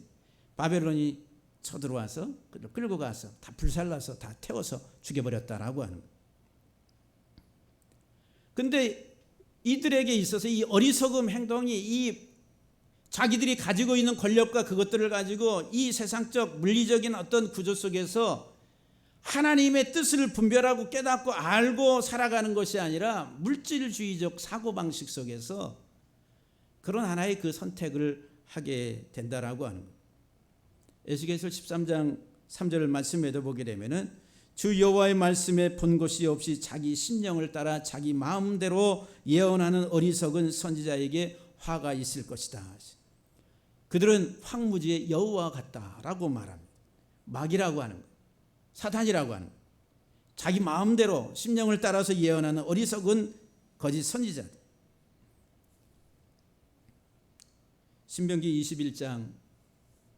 바벨론이 쳐들어와서 그를 끌고 가서 다 불살라서 다 태워서 죽여버렸다라고 하는 거예요. 근데 이들에게 있어서 이 어리석음 행동이, 이 자기들이 가지고 있는 권력과 그것들을 가지고 이 세상적 물리적인 어떤 구조 속에서 하나님의 뜻을 분별하고 깨닫고 알고 살아가는 것이 아니라 물질주의적 사고방식 속에서 그런 하나의 그 선택을 하게 된다라고 하는 거예요. 에스겔서 13장 3절 말씀에도 보게 되면은 주 여호와의 말씀에 본 것이 없이 자기 심령을 따라 자기 마음대로 예언하는 어리석은 선지자에게 화가 있을 것이다. 그들은 황무지의 여우와 같다라고 말합니다. 마귀라고 하는 거예요. 사탄이라고 하는 거예요. 자기 마음대로 심령을 따라서 예언하는 어리석은 거짓 선지자들. 신명기 21장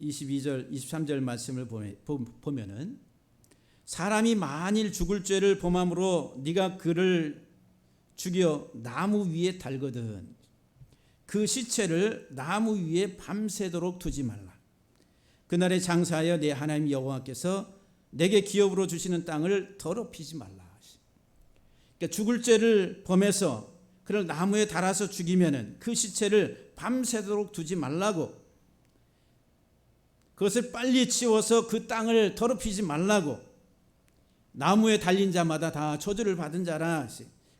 22절 23절 말씀을 보면은 사람이 만일 죽을 죄를 범함으로 네가 그를 죽여 나무 위에 달거든 그 시체를 나무 위에 밤새도록 두지 말라. 그날에 장사하여 내 하나님 여호와께서 내게 기업으로 주시는 땅을 더럽히지 말라. 그러니까 죽을 죄를 범해서 그를 나무에 달아서 죽이면은 그 시체를 밤새도록 두지 말라고, 그것을 빨리 치워서 그 땅을 더럽히지 말라고, 나무에 달린 자마다 다 저주를 받은 자라.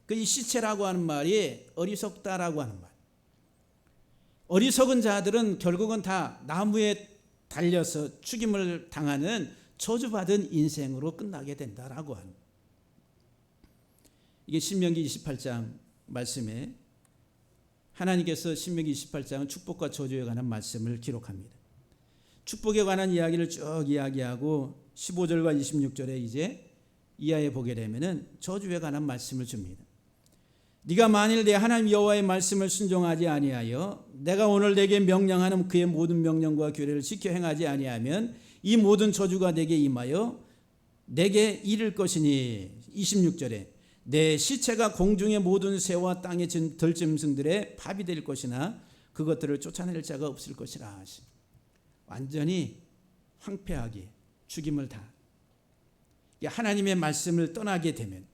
그 이 시체라고 하는 말이 어리석다라고 하는 말. 어리석은 자들은 결국은 다 나무에 달려서 죽임을 당하는 저주받은 인생으로 끝나게 된다라고 하는. 이게 신명기 28장 말씀에 하나님께서 신명기 28장은 축복과 저주에 관한 말씀을 기록합니다. 축복에 관한 이야기를 쭉 이야기하고 15절과 26절에 이제 이하에 보게 되면은 저주에 관한 말씀을 줍니다. 네가 만일 내 하나님 여호와의 말씀을 순종하지 아니하여 내가 오늘 내게 명령하는 그의 모든 명령과 규례를 지켜 행하지 아니하면 이 모든 저주가 내게 임하여 내게 이를 것이니 26절에 내 시체가 공중의 모든 새와 땅의 들짐승들의 밥이 될 것이나 그것들을 쫓아낼 자가 없을 것이라. 완전히 황폐하게 죽임을 다. 하나님의 말씀을 떠나게 되면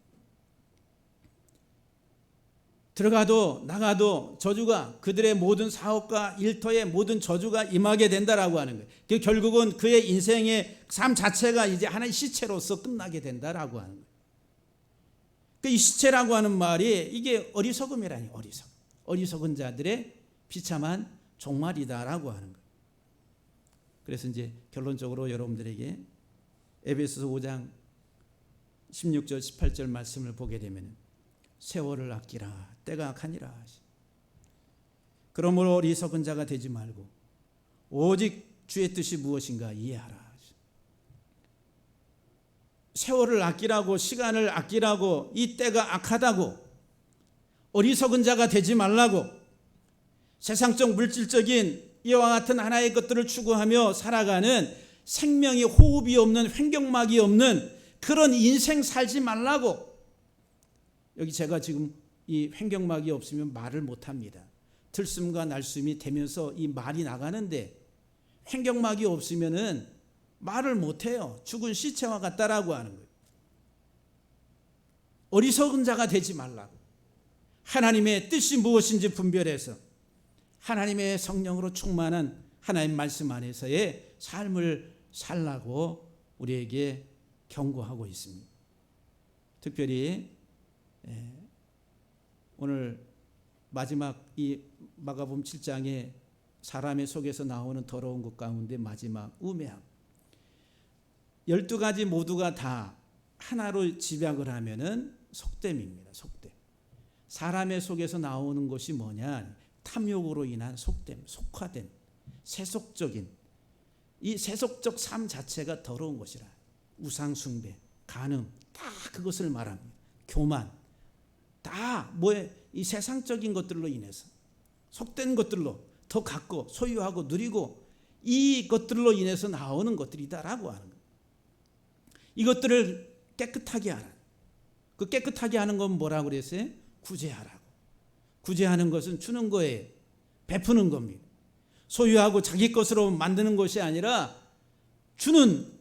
들어가도 나가도 저주가 그들의 모든 사업과 일터에 모든 저주가 임하게 된다라고 하는 거예요. 그 결국은 그의 인생의 삶 자체가 이제 하나의 시체로서 끝나게 된다라고 하는 거예요. 이 시체라고 하는 말이 이게 어리석음이라니, 어리석은 자들의 비참한 종말이다라고 하는 거예요. 그래서 이제 결론적으로 여러분들에게 에베소서 5장 16절 18절 말씀을 보게 되면 세월을 아끼라, 때가 악하니라. 그러므로 어리석은 자가 되지 말고 오직 주의 뜻이 무엇인가 이해하라. 세월을 아끼라고, 시간을 아끼라고, 이 때가 악하다고, 어리석은 자가 되지 말라고, 세상적 물질적인 이와 같은 하나의 것들을 추구하며 살아가는 생명이 호흡이 없는, 횡격막이 없는 그런 인생 살지 말라고. 여기 제가 지금 이 횡격막이 없으면 말을 못합니다. 들숨과 날숨이 되면서 이 말이 나가는데 횡격막이 없으면은 말을 못해요. 죽은 시체와 같다라고 하는 거예요. 어리석은 자가 되지 말라고. 하나님의 뜻이 무엇인지 분별해서 하나님의 성령으로 충만한 하나님 말씀 안에서의 삶을 살라고 우리에게 경고하고 있습니다. 특별히 오늘 마지막 이 마가복음 7장에 사람의 속에서 나오는 더러운 것 가운데 마지막 우매함. 12가지 모두가 다 하나로 집약을 하면은 속됨입니다. 속됨. 사람의 속에서 나오는 것이 뭐냐? 탐욕으로 인한 속됨, 속화된, 세속적인, 이 세속적 삶 자체가 더러운 것이라. 우상 숭배, 간음, 다 그것을 말합니다. 교만, 다 이 세상적인 것들로 인해서 속된 것들로 더 갖고 소유하고 누리고 이 것들로 인해서 나오는 것들이다라고 하는 거예요. 이것들을 깨끗하게 하라. 그 깨끗하게 하는 건 뭐라고 그랬어요? 구제하라고. 구제하는 것은 주는 거예요. 베푸는 겁니다. 소유하고 자기 것으로 만드는 것이 아니라 주는,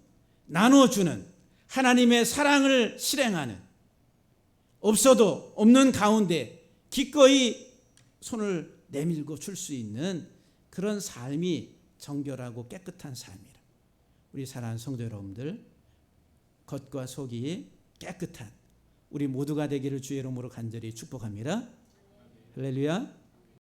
나눠주는 하나님의 사랑을 실행하는, 없어도 없는 가운데 기꺼이 손을 내밀고 줄 수 있는 그런 삶이 정결하고 깨끗한 삶이라. 우리 사랑하는 성도 여러분들, 겉과 속이 깨끗한 우리 모두가 되기를 주의 이름으로 간절히 축복합니다. 할렐루야.